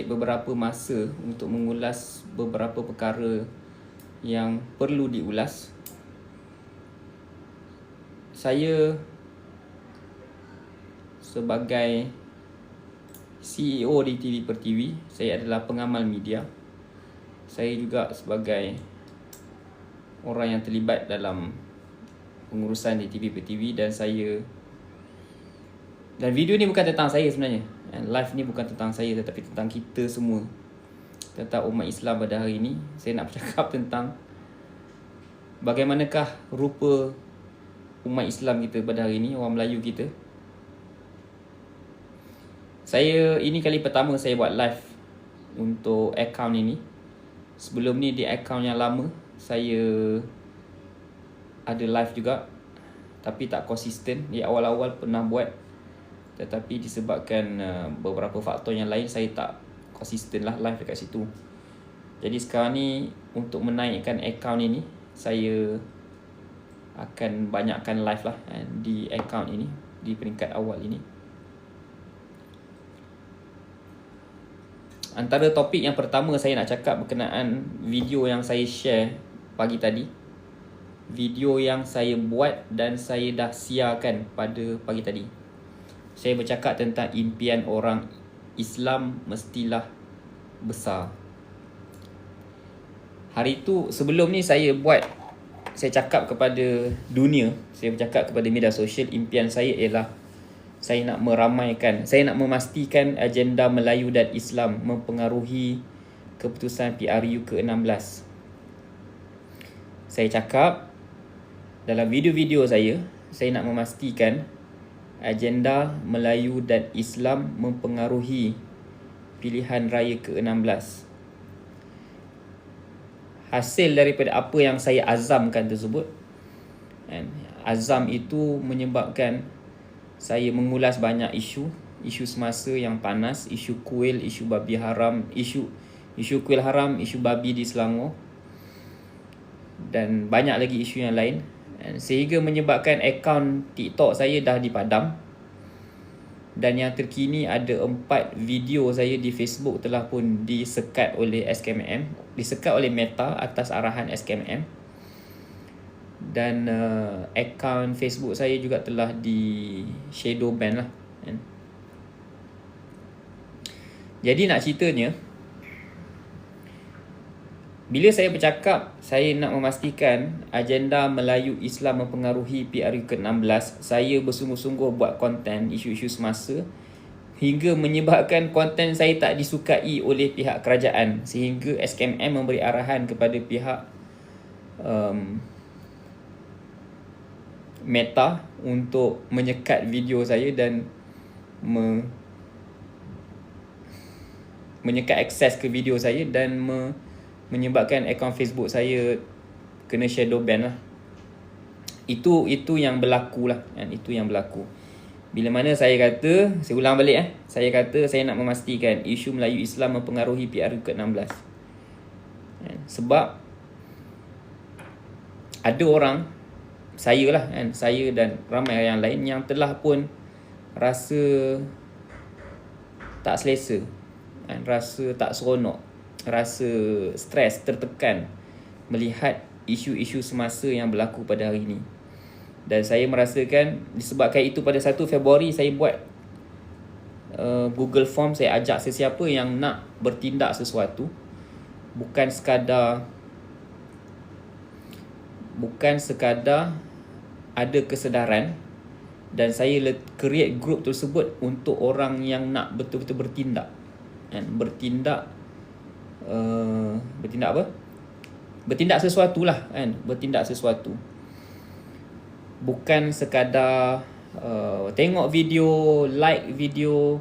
beberapa masa untuk mengulas beberapa perkara yang perlu diulas. Saya sebagai CEO di TV Pertiwi, saya adalah pengamal media. Saya juga sebagai orang yang terlibat dalam pengurusan di TV Pertiwi dan video ni bukan tentang saya sebenarnya. Live ni bukan tentang saya tetapi tentang kita semua. Tentang umat Islam pada hari ini. Saya nak bercakap tentang bagaimanakah rupa umat Islam kita pada hari ini, orang Melayu kita. Ini kali pertama saya buat live untuk akaun ini. Sebelum ni di akaun yang lama saya ada live juga, tapi tak konsisten. Di awal-awal pernah buat, tetapi disebabkan beberapa faktor yang lain, saya tak konsisten lah live dekat situ. Jadi sekarang ni untuk menaikkan akaun ini, saya akan banyakkan live lah di akaun ini, di peringkat awal ini. Antara topik yang pertama saya nak cakap berkenaan video yang saya share pagi tadi. Video yang saya buat dan saya dah siarkan pada pagi tadi. Saya bercakap tentang impian orang Islam mestilah besar. Hari tu, sebelum ni saya cakap kepada dunia, saya bercakap kepada media sosial, impian saya ialah saya nak meramaikan, saya nak memastikan agenda Melayu dan Islam mempengaruhi keputusan PRU ke-16. Saya cakap dalam video-video saya nak memastikan agenda Melayu dan Islam mempengaruhi pilihan raya ke-16. Hasil daripada apa yang saya azamkan tersebut, azam itu menyebabkan saya mengulas banyak isu semasa yang panas, isu kuil, isu babi haram, isu kuil haram, isu babi di Selangor dan banyak lagi isu yang lain, sehingga menyebabkan akaun TikTok saya dah dipadam. Dan yang terkini ada 4 video saya di Facebook telah pun disekat oleh SKMM, disekat oleh Meta atas arahan SKMM. Dan akaun Facebook saya juga telah di shadow ban lah. Jadi nak ceritanya, bila saya bercakap saya nak memastikan agenda Melayu Islam mempengaruhi PRU ke-16, saya bersungguh-sungguh buat konten isu-isu semasa hingga menyebabkan konten saya tak disukai oleh pihak kerajaan, sehingga SKMM memberi arahan kepada pihak Meta untuk menyekat video saya dan menyekat akses ke video saya dan menyebabkan akaun Facebook saya kena shadow ban lah. Itu yang berlaku lah, itu yang berlaku. Bila mana saya kata, saya ulang balik saya kata saya nak memastikan isu Melayu Islam mempengaruhi PRU ke-16. Sebab ada orang, saya lah saya dan ramai yang lain yang telah pun rasa tak selesa, rasa tak seronok, rasa stres, tertekan melihat isu-isu semasa yang berlaku pada hari ini. Dan saya merasakan disebabkan itu, pada 1 Februari saya buat Google Form. Saya ajak sesiapa yang nak bertindak sesuatu, bukan sekadar ada kesedaran, dan saya create group tersebut untuk orang yang nak betul-betul bertindak. Bertindak apa? Bertindak sesuatu lah bertindak sesuatu. Bukan sekadar tengok video, like video,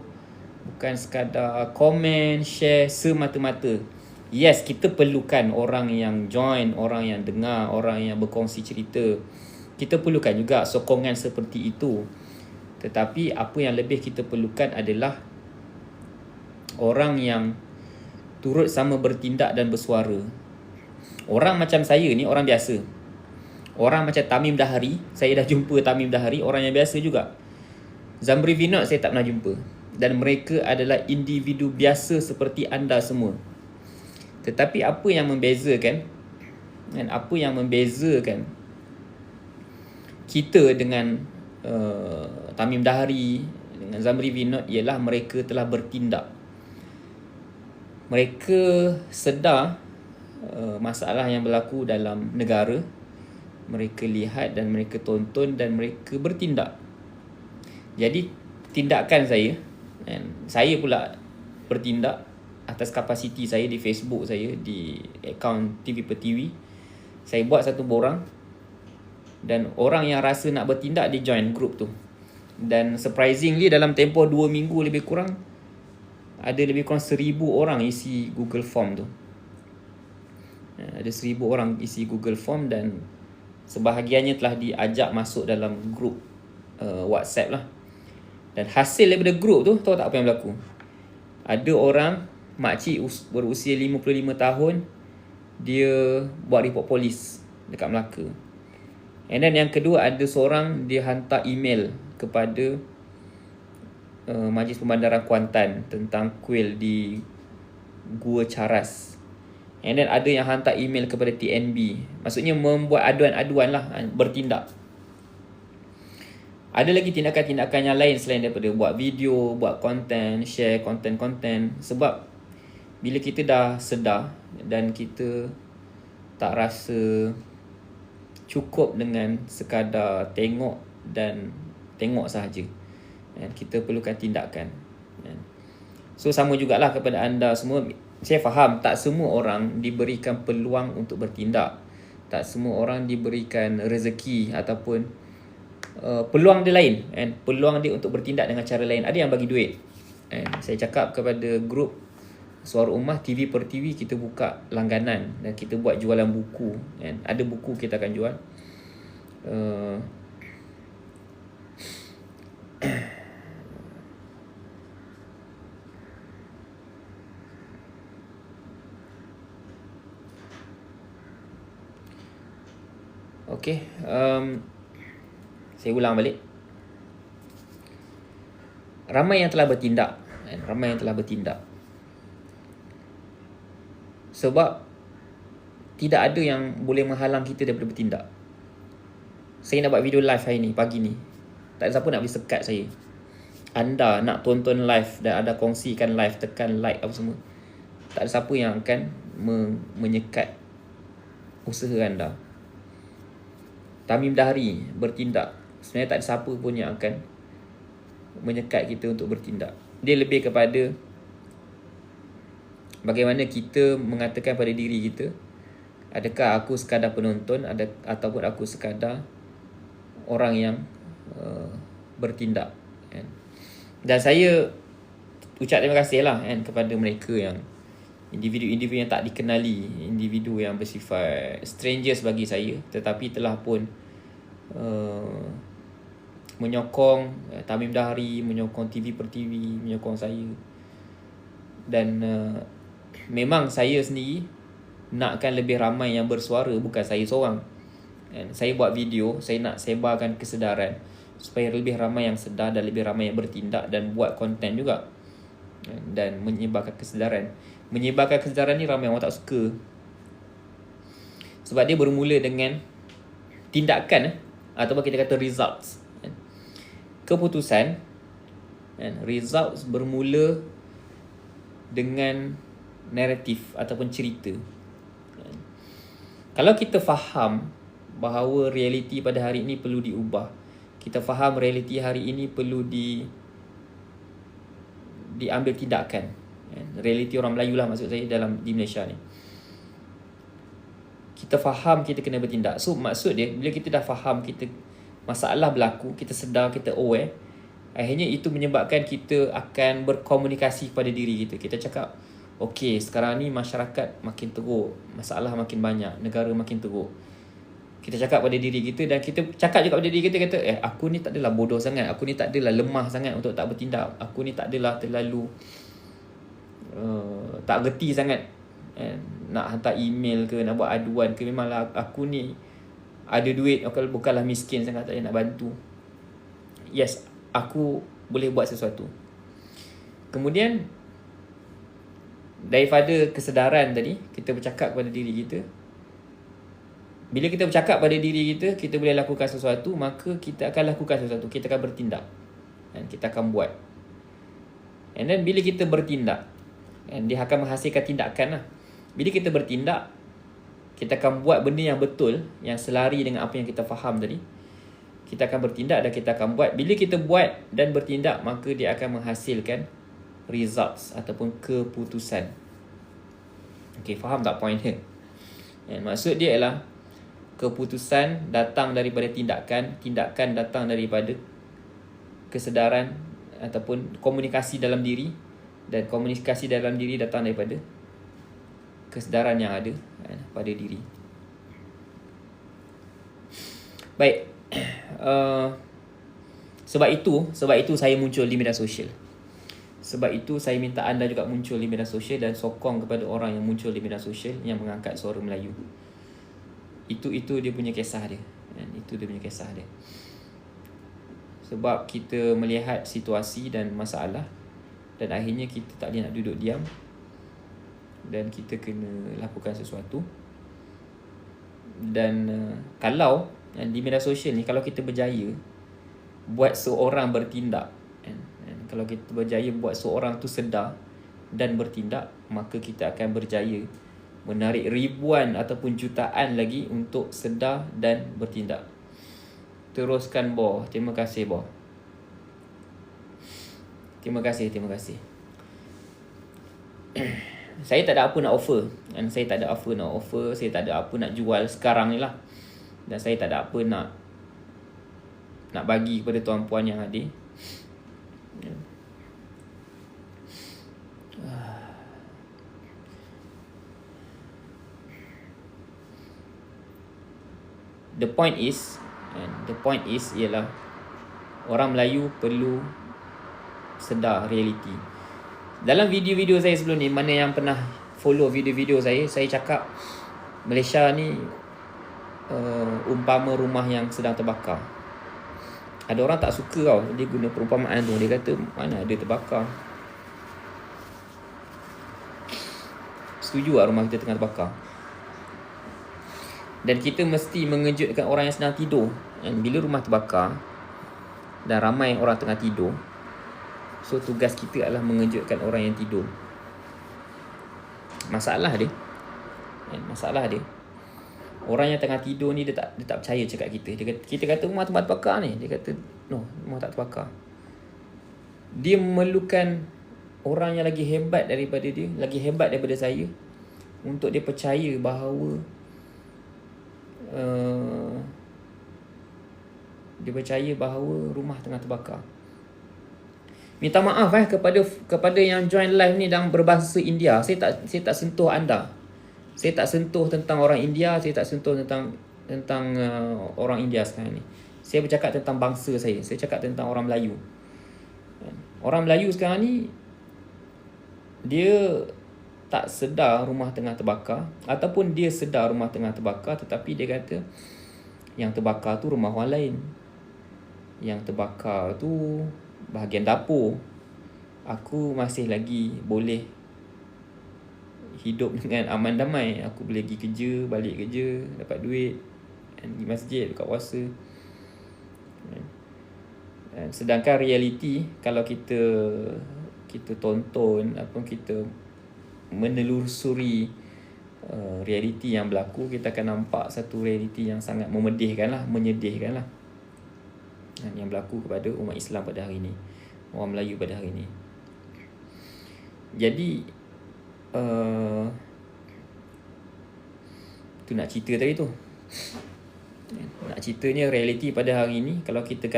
bukan sekadar komen, share semata-mata. Yes, kita perlukan orang yang join, orang yang dengar, orang yang berkongsi cerita. Kita perlukan juga sokongan seperti itu. Tetapi apa yang lebih kita perlukan adalah orang yang turut sama bertindak dan bersuara. Orang macam saya ni orang biasa. Orang macam Tamim Dahari, saya dah jumpa Tamim Dahari, orang yang biasa juga. Zamri Vinod saya tak pernah jumpa. dan mereka adalah individu biasa seperti anda semua. Tetapi apa yang membezakan kita dengan Tamim Dahri, dengan Zamri Vinod ialah mereka telah bertindak. Mereka sedar masalah yang berlaku dalam negara. Mereka lihat dan mereka tonton dan mereka bertindak. Jadi tindakan saya pula bertindak atas kapasiti saya di Facebook saya, di akaun TV per TV. Saya buat satu borang dan orang yang rasa nak bertindak dia join group tu. Dan surprisingly dalam tempoh 2 minggu lebih kurang ada lebih kurang 1,000 orang isi Google Form tu. Ada 1,000 orang isi Google Form dan sebahagiannya telah diajak masuk dalam grup WhatsApp lah. Dan hasil daripada grup tu, tahu tak apa yang berlaku? Ada orang, makcik berusia 55 tahun, dia buat report polis dekat Melaka. And then yang kedua, ada seorang dia hantar email kepada Majlis Pembandaran Kuantan tentang kuil di Gua Caras. And then ada yang hantar email kepada TNB. Maksudnya membuat aduan-aduan lah, bertindak. Ada lagi tindakan-tindakan yang lain selain daripada buat video, buat konten, share konten-konten. Sebab bila kita dah sedar dan kita tak rasa cukup dengan sekadar tengok dan tengok sahaja, kita perlukan tindakan. So sama jugalah kepada anda semua. Saya faham tak semua orang diberikan peluang untuk bertindak. Tak semua orang diberikan rezeki ataupun peluang dia lain, peluang dia untuk bertindak dengan cara lain. Ada yang bagi duit. Saya cakap kepada grup Suara Ummah TV per TV, kita buka langganan dan kita buat jualan buku. Ada buku kita akan jual. Okay, saya ulang balik. Ramai yang telah bertindak. Sebab tidak ada yang boleh menghalang kita daripada bertindak. Saya nak buat video live hari ni, pagi ni. Tak ada siapa nak boleh sekat saya. Anda nak tonton live dan ada kongsikan live, tekan like apa semua, tak ada siapa yang akan menyekat usaha anda. Tamim Dahri bertindak, sebenarnya tak ada siapa pun yang akan menyekat kita untuk bertindak. Dia lebih kepada bagaimana kita mengatakan pada diri kita, adakah aku sekadar penonton ataupun aku sekadar orang yang bertindak. Dan saya ucap terima kasih lah kepada mereka yang individu-individu yang tak dikenali, individu yang bersifat strangers bagi saya, tetapi telah pun menyokong Tamim Dahri, menyokong TV per TV, menyokong saya. Dan memang saya sendiri nakkan lebih ramai yang bersuara, bukan saya seorang. Saya buat video, saya nak sebarkan kesedaran supaya lebih ramai yang sedar dan lebih ramai yang bertindak dan buat konten juga. Dan menyebarkan kesedaran. Menyebarkan kesedaran ni ramai orang tak suka. Sebab dia bermula dengan tindakan ataupun kita kata results. Keputusan, results bermula dengan naratif ataupun cerita. Kalau kita faham bahawa realiti pada hari ini perlu diubah, kita faham realiti hari ini perlu diambil tindakan. Realiti orang Melayu lah maksud saya di Malaysia ni. Kita faham kita kena bertindak. So maksud dia, bila kita dah faham kita masalah berlaku, kita sedar, kita aware, akhirnya itu menyebabkan kita akan berkomunikasi kepada diri kita. Kita cakap, okey, sekarang ni masyarakat makin teruk, masalah makin banyak, negara makin teruk. Kita cakap pada diri kita dan kita cakap juga pada diri kita, kata aku ni tak adalah bodoh sangat, aku ni tak adalah lemah sangat untuk tak bertindak, aku ni tak adalah terlalu tak gerti sangat nak hantar email ke, nak buat aduan ke. Memanglah aku ni ada duit, bukanlah miskin sangat tak nak bantu. Yes, aku boleh buat sesuatu. Kemudian daripada kesedaran tadi, kita bercakap kepada diri kita. Bila kita bercakap pada diri kita, kita boleh lakukan sesuatu, maka kita akan lakukan sesuatu. Kita akan bertindak. Dan kita akan buat. And then bila kita bertindak, and dia akan menghasilkan tindakan lah. Bila kita bertindak, kita akan buat benda yang betul, yang selari dengan apa yang kita faham tadi. Kita akan bertindak dan kita akan buat. Bila kita buat dan bertindak, maka dia akan menghasilkan results ataupun keputusan. Okay, faham tak point dia? And maksud dia ialah keputusan datang daripada tindakan, tindakan datang daripada kesedaran ataupun komunikasi dalam diri, dan komunikasi dalam diri datang daripada kesedaran yang ada pada diri. Baik. Sebab itu saya muncul di media sosial. Sebab itu saya minta anda juga muncul di media sosial dan sokong kepada orang yang muncul di media sosial yang mengangkat suara Melayu. Itu dia punya kisah dia. Itu dia punya kisah dia. Sebab kita melihat situasi dan masalah, dan akhirnya kita tak boleh nak duduk diam, dan kita kena lakukan sesuatu. Dan kalau di media sosial ni, kalau kita berjaya buat seorang bertindak, kalau kita berjaya buat seorang tu sedar dan bertindak, maka kita akan berjaya menarik ribuan ataupun jutaan lagi untuk sedar dan bertindak. Teruskan Boh. Terima kasih Boh. Terima kasih. Saya tak ada apa nak offer. Dan saya tak ada apa nak offer. Saya tak ada apa nak jual sekarang ni lah. Dan saya tak ada apa nak bagi kepada tuan-puan yang hadir. The point is ialah orang Melayu perlu sedar realiti. Dalam video-video saya sebelum ni, mana yang pernah follow video-video saya cakap Malaysia ni umpama rumah yang sedang terbakar. Ada orang tak suka tau, dia guna perumpamaan tu. Dia kata mana ada terbakar. Setuju tak rumah kita tengah terbakar? Dan kita mesti mengejutkan orang yang sedang tidur. Dan bila rumah terbakar dan ramai orang tengah tidur, so tugas kita adalah mengejutkan orang yang tidur. Masalah dia, orang yang tengah tidur ni dia tak percaya cakap kita. Kita kata rumah tempat terbakar ni. Dia kata no, rumah tak terbakar. Dia memerlukan orang yang lagi hebat daripada dia, lagi hebat daripada saya, untuk dia percaya bahawa dia percaya bahawa rumah tengah terbakar. Minta maaf kepada yang join live ni dan berbahasa India. Saya tak sentuh anda. Saya tak sentuh tentang orang India, saya tak sentuh tentang orang India sekarang ni. Saya bercakap tentang bangsa saya. Saya cakap tentang orang Melayu. Orang Melayu sekarang ni dia tak sedar rumah tengah terbakar, ataupun dia sedar rumah tengah terbakar tetapi dia kata yang terbakar tu rumah orang lain. Yang terbakar tu bahagian dapur. Aku masih lagi boleh hidup dengan aman damai. Aku boleh pergi kerja, balik kerja, dapat duit, pergi masjid, buka puasa. Sedangkan realiti, kalau kita tonton ataupun kita menelusuri realiti yang berlaku, kita akan nampak satu realiti yang sangat menyedihkan lah yang berlaku kepada umat Islam pada hari ini, orang Melayu pada hari ini. Jadi tu nak cerita tadi tu. Nak ceritanya realiti pada hari ini, kalau kita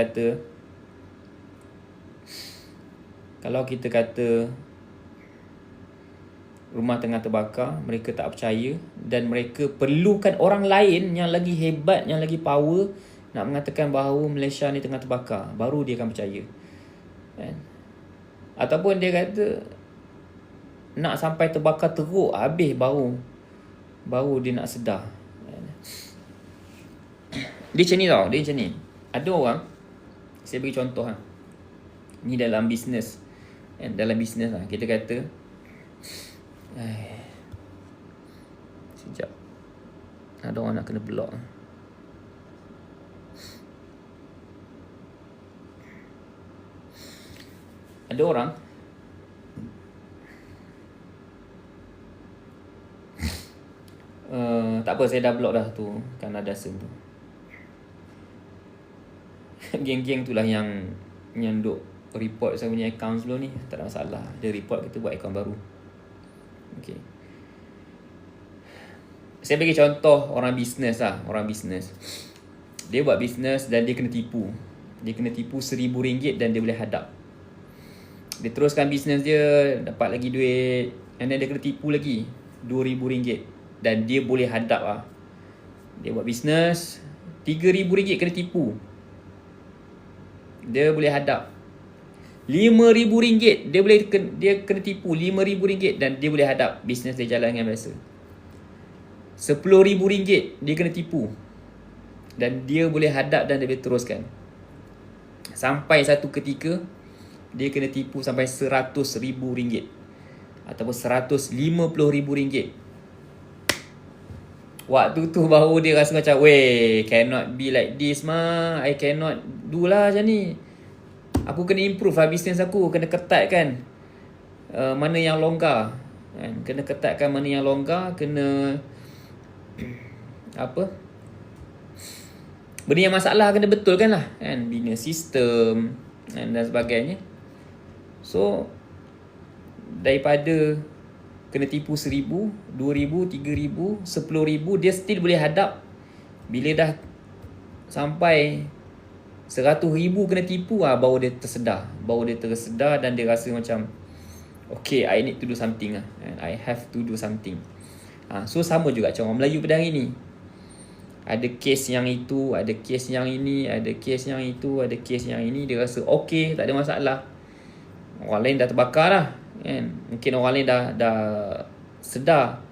kata rumah tengah terbakar, mereka tak percaya dan mereka perlukan orang lain yang lagi hebat, yang lagi power nak mengatakan bahawa Malaysia ni tengah terbakar, baru dia akan percaya. Kan? Ataupun dia kata nak sampai terbakar teruk habis baru dia nak sedar. Dia macam ni tau, dia macam ni. Ada orang, saya bagi contoh ni dalam bisnes. dalam bisnes lah. Kita kata sekejap, ada orang nak kena block. Ada orang tak apa, saya dah block dah tu kan ada sen tu. Geng-geng tu lah yang duk report saya punya account sebelum ni. Tak ada masalah, dia report, kita buat account baru. Okay, saya bagi contoh orang bisnes lah. Orang bisnes, dia buat bisnes dan dia kena tipu. Dia kena tipu RM1,000 dan dia boleh hadap. Dia teruskan bisnes dia, dapat lagi duit, and then dia kena tipu lagi RM2,000 dan dia boleh hadap lah. Dia buat bisnes RM3,000 kena tipu, dia boleh hadap. RM5,000 dia kena tipu RM5,000 dan dia boleh hadap, bisnes dia jalan dengan biasa. RM10,000 dia kena tipu dan dia boleh hadap dan dia boleh teruskan. Sampai satu ketika dia kena tipu sampai RM100,000 ataupun RM150,000. Waktu tu baru dia rasa macam, weh, cannot be like this mah, I cannot do lah macam ni. Aku kena improve lah bisnes aku, kena ketatkan mana yang longgar kan? Kena ketatkan mana yang longgar, kena apa, benda yang masalah kena betulkan lah kan, bina sistem dan sebagainya. So daripada kena tipu RM1,000, RM2,000, RM3,000, RM10,000, dia still boleh hadap. Bila dah sampai RM100,000 kena tipu lah, baru dia tersedar dan dia rasa macam, okay, I need to do something lah, I have to do something. So sama juga macam orang Melayu pada hari ni. Ada kes yang itu, ada kes yang ini, ada kes yang itu, ada kes yang ini. Dia rasa okay, tak ada masalah. Orang lain dah terbakar lah kan? Mungkin orang lain dah sedar,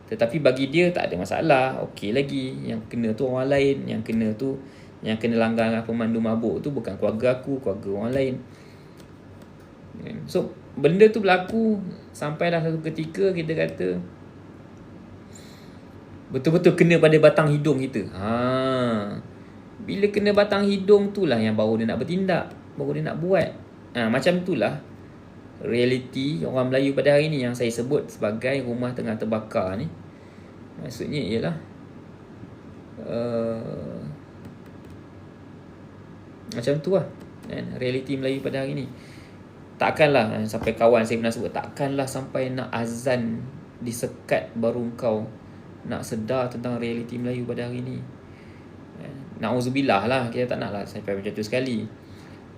tetapi bagi dia tak ada masalah, okey lagi. Yang kena tu orang lain, yang kena langgar pemandu mabuk tu bukan keluarga aku, keluarga orang lain. So benda tu berlaku sampai dah satu ketika kita kata betul-betul kena pada batang hidung kita. Bila kena batang hidung tu lah yang baru dia nak bertindak, baru dia nak buat. Macam itulah realiti orang Melayu pada hari ni yang saya sebut sebagai rumah tengah terbakar ni. Maksudnya ialah macam tu lah kan, realiti Melayu pada hari ni. Takkanlah sampai kawan saya pernah sebut, takkanlah sampai nak azan disekat baru kau nak sedar tentang realiti Melayu pada hari ni. Na'udzubillah lah, kita tak nak lah sampai macam tu sekali.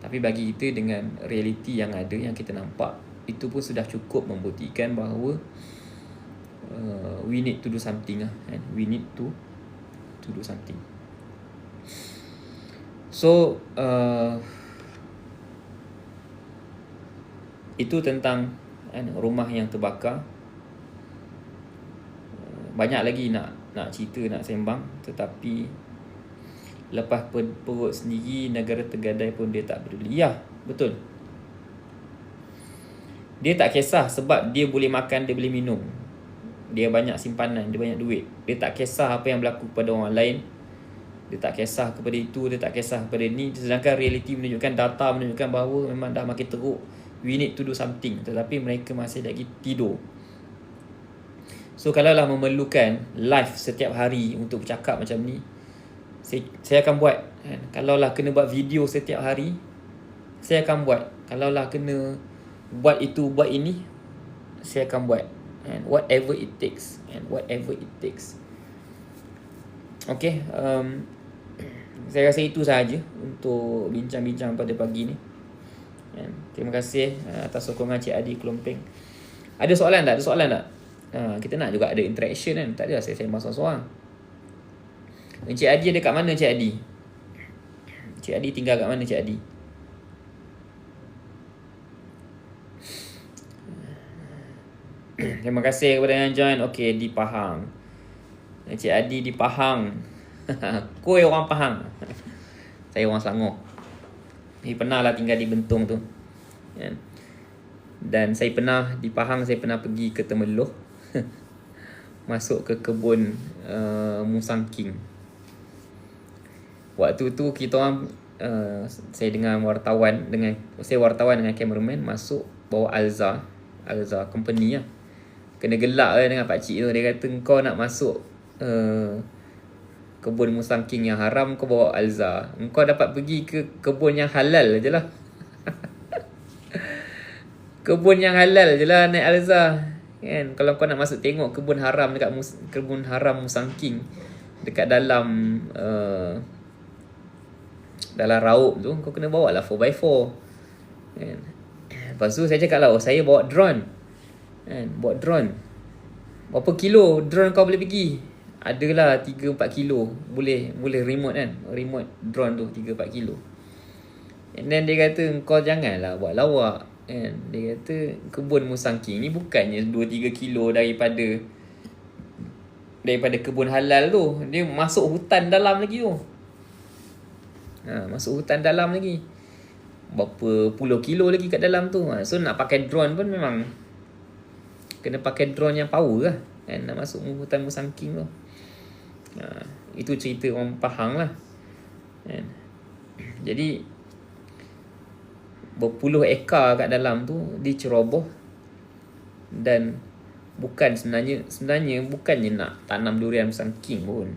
Tapi bagi kita, dengan realiti yang ada, yang kita nampak, itu pun sudah cukup membuktikan bahawa we need to do something lah, and we need to do something. So itu tentang rumah yang terbakar. Banyak lagi nak cerita, nak sembang, tetapi lepas perut sendiri, negara tergadai pun dia tak peduli. Ya, betul. Dia tak kisah sebab dia boleh makan, dia boleh minum, dia banyak simpanan, dia banyak duit. Dia tak kisah apa yang berlaku kepada orang lain. Dia tak kisah kepada itu, dia tak kisah kepada ni. Sedangkan realiti menunjukkan, data menunjukkan bahawa memang dah makin teruk, we need to do something. Tetapi mereka masih lagi tidur. So kalaulah memerlukan live setiap hari untuk bercakap macam ni, saya akan buat. Kalaulah kena buat video setiap hari, saya akan buat. Kalaulah kena buat itu, buat ini, saya akan buat. And whatever it takes. Okay, saya rasa itu sahaja untuk bincang-bincang pada pagi ni. Terima kasih atas sokongan Cik Adi Kelompeng. Ada soalan tak? Kita nak juga ada interaction kan. Tak ada saya sembang seorang-seorang. Cik Adi ada kat mana Cik Adi? Cik Adi tinggal kat mana Cik Adi? Terima kasih kepada yang join. Okey, di Pahang. Cik Adi di Pahang. Koi orang Pahang. Saya orang Selangor. Pernah lah tinggal di Bentong tu. Dan saya pernah di Pahang, saya pernah pergi ke Temeloh masuk ke kebun Musang King. Waktu tu kita orang saya dengan wartawan dengan cameraman masuk bawa Alza company lah. Kena gelak dengan pakcik tu. Dia kata, kau nak masuk kebun Musang King yang haram, kau bawa Alza. Kau dapat pergi ke kebun yang halal je lah. Kebun yang halal je lah naik Alza kan. Kalau kau nak masuk tengok kebun haram dekat kebun haram Musang King dekat dalam dalam Raub tu, kau kena bawa lah 4x4 kan. Lepas tu saya cakap lah, saya bawa drone kan. Bawa drone berapa kilo drone kau boleh pergi? Adalah 3-4 kilo. Boleh remote kan. Remote drone tu 3-4 kilo. And then dia kata, kau janganlah buat lawak kan. Dia kata kebun Musang King ni bukannya 2-3 kilo daripada kebun halal tu. Dia masuk hutan dalam lagi tu. Masuk hutan dalam lagi. Berapa puluh kilo lagi kat dalam tu. So nak pakai drone pun memang kena pakai drone yang power lah kan, nak masuk hutan Musang King tu. Itu cerita orang Pahang lah kan. Jadi berpuluh ekar kat dalam tu diceroboh. Dan sebenarnya bukannya nak tanam durian Musang King pun.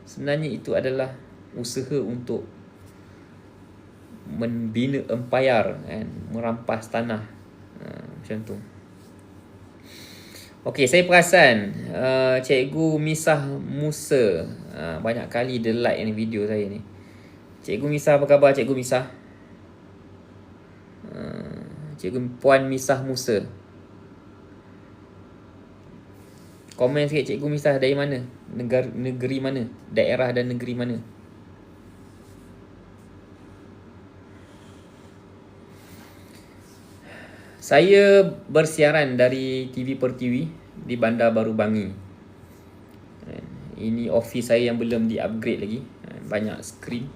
Sebenarnya itu adalah usaha untuk membina empayar kan, merampas tanah. Macam tu. Okey, saya perasan Cikgu Misah Musa banyak kali dia like ni video saya ni. Cikgu Misah, apa khabar Cikgu Misah? Cikgu Puan Misah Musa, komen sikit Cikgu Misah dari mana? Negeri mana? Daerah dan negeri mana? Saya bersiaran dari TV Pertiwi di Bandar Baru Bangi. Ini office saya yang belum di-upgrade lagi. Banyak skrin,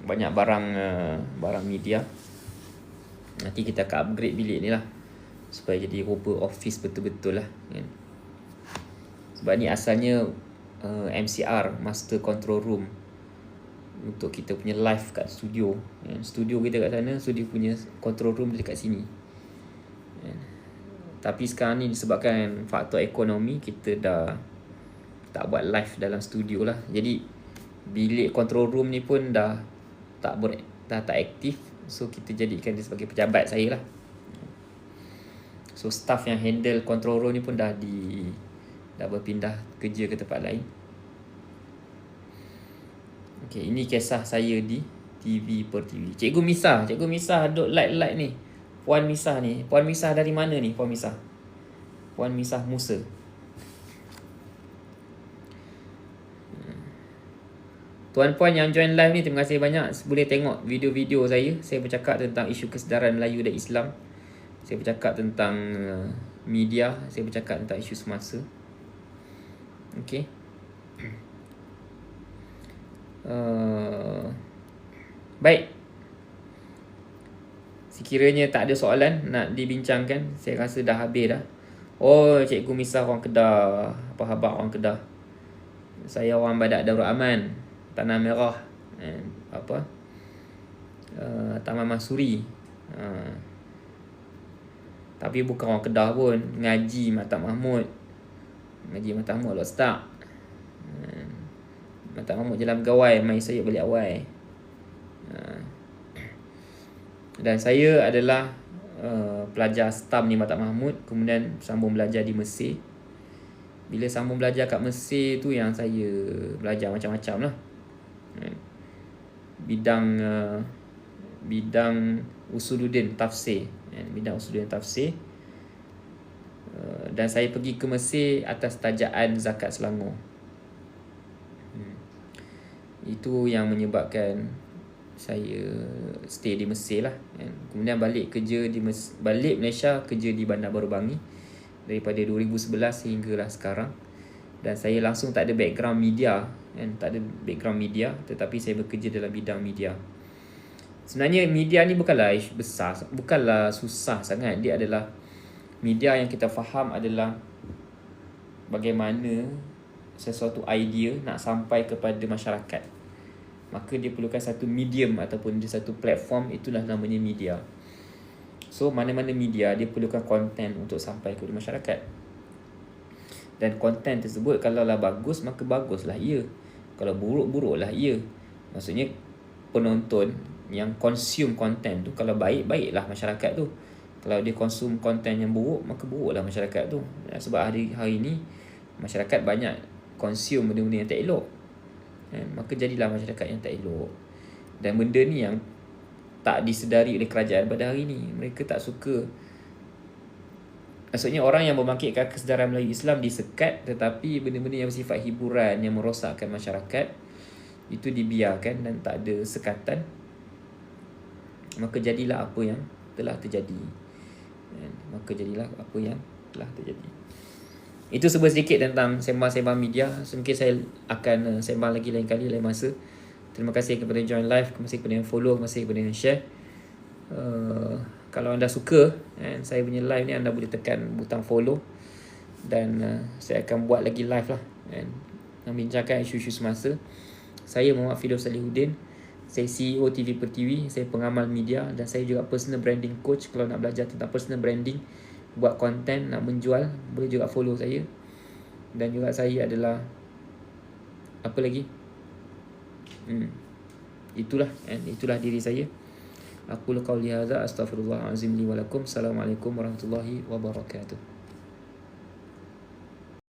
banyak barang media. Nanti kita akan upgrade bilik ni lah supaya jadi rupa office betul-betul lah kan. Sebab ni asalnya MCR, Master Control Room, untuk kita punya live kat studio. Studio kita kat sana, studio punya control room dekat sini. Tapi sekarang ni disebabkan faktor ekonomi, kita dah tak buat live dalam studio lah. Jadi bilik control room ni pun dah tak aktif. So kita jadikan dia sebagai pejabat saya lah. So staff yang handle control room ni pun dah berpindah kerja ke tempat lain. Okay, ini kisah saya di TV Pertiwi. Cikgu Misah duk like ni. Puan Misah ni. Puan Misah dari mana ni Puan Misah? Puan Misah Musa. Tuan-puan yang join live ni, terima kasih banyak. Boleh tengok video-video saya. Saya bercakap tentang isu kesedaran Melayu dan Islam. Saya bercakap tentang media. Saya bercakap tentang isu semasa. Okay. Baik. Sekiranya tak ada soalan nak dibincangkan, saya rasa dah habis dah. Oh, Cikgu Misah orang Kedah. Apa khabar orang Kedah? Saya orang Badak Darul Aman, Tanah Merah, Taman Masuri. Tapi bukan orang Kedah pun. Ngaji Mata Mahmud Lot Start. Mata Mahmud Jalan Gawai, Mai Sayyid balik awal. Dan saya adalah pelajar STAM di Mata Mahmud, kemudian sambung belajar di Mesir. Bila sambung belajar kat Mesir tu, yang saya belajar macam-macam lah. Bidang usuluddin tafsir. Dan saya pergi ke Mesir atas tajaan Zakat Selangor. Itu yang menyebabkan saya stay di Mesir lah. Kemudian balik Malaysia, kerja di Bandar Baru Bangi daripada 2011 sehinggalah sekarang. Dan saya langsung tak ada background media, tetapi saya bekerja dalam bidang media. Sebenarnya media ni bukanlah isu besar, bukanlah susah sangat. Dia adalah media yang kita faham adalah bagaimana sesuatu idea nak sampai kepada masyarakat. Maka dia perlukan satu medium ataupun dia satu platform, itulah namanya media. So mana-mana media dia perlukan konten untuk sampai kepada masyarakat. Dan konten tersebut kalau lah bagus, maka baguslah ia. Kalau buruk-buruklah ia. Maksudnya penonton yang consume konten tu, kalau baik, baiklah masyarakat tu. Kalau dia konsum konten yang buruk, maka buruklah masyarakat tu. Sebab hari ni masyarakat banyak consume benda-benda yang tak elok, maka jadilah masyarakat yang tak elok. Dan benda ni yang tak disedari oleh kerajaan pada hari ni. Mereka tak suka. Maksudnya orang yang membangkitkan kesedaran Melayu Islam disekat, tetapi benda-benda yang bersifat hiburan yang merosakkan masyarakat itu dibiarkan dan tak ada sekatan. Maka jadilah apa yang telah terjadi. Itu sedikit tentang sembang-sembang media. So, mungkin saya akan sembang lagi lain kali, lain masa. Terima kasih kepada yang join live, terima kasih kepada yang follow, terima kasih kepada yang share. Kalau anda suka saya punya live ni, anda boleh tekan butang follow. Dan saya akan buat lagi live lah, membincangkan isu-isu semasa. Saya Muhammad Firdaus Salihuddin. Saya CEO TV Pertiwi. Saya pengamal media dan saya juga personal branding coach. Kalau nak belajar tentang personal branding, buat konten, nak menjual, boleh juga follow saya. Dan juga saya adalah apa lagi? Itulah diri saya. Aku qauli hadza, astaghfirullahalazim li wa lakum. Assalamualaikum warahmatullahi wabarakatuh.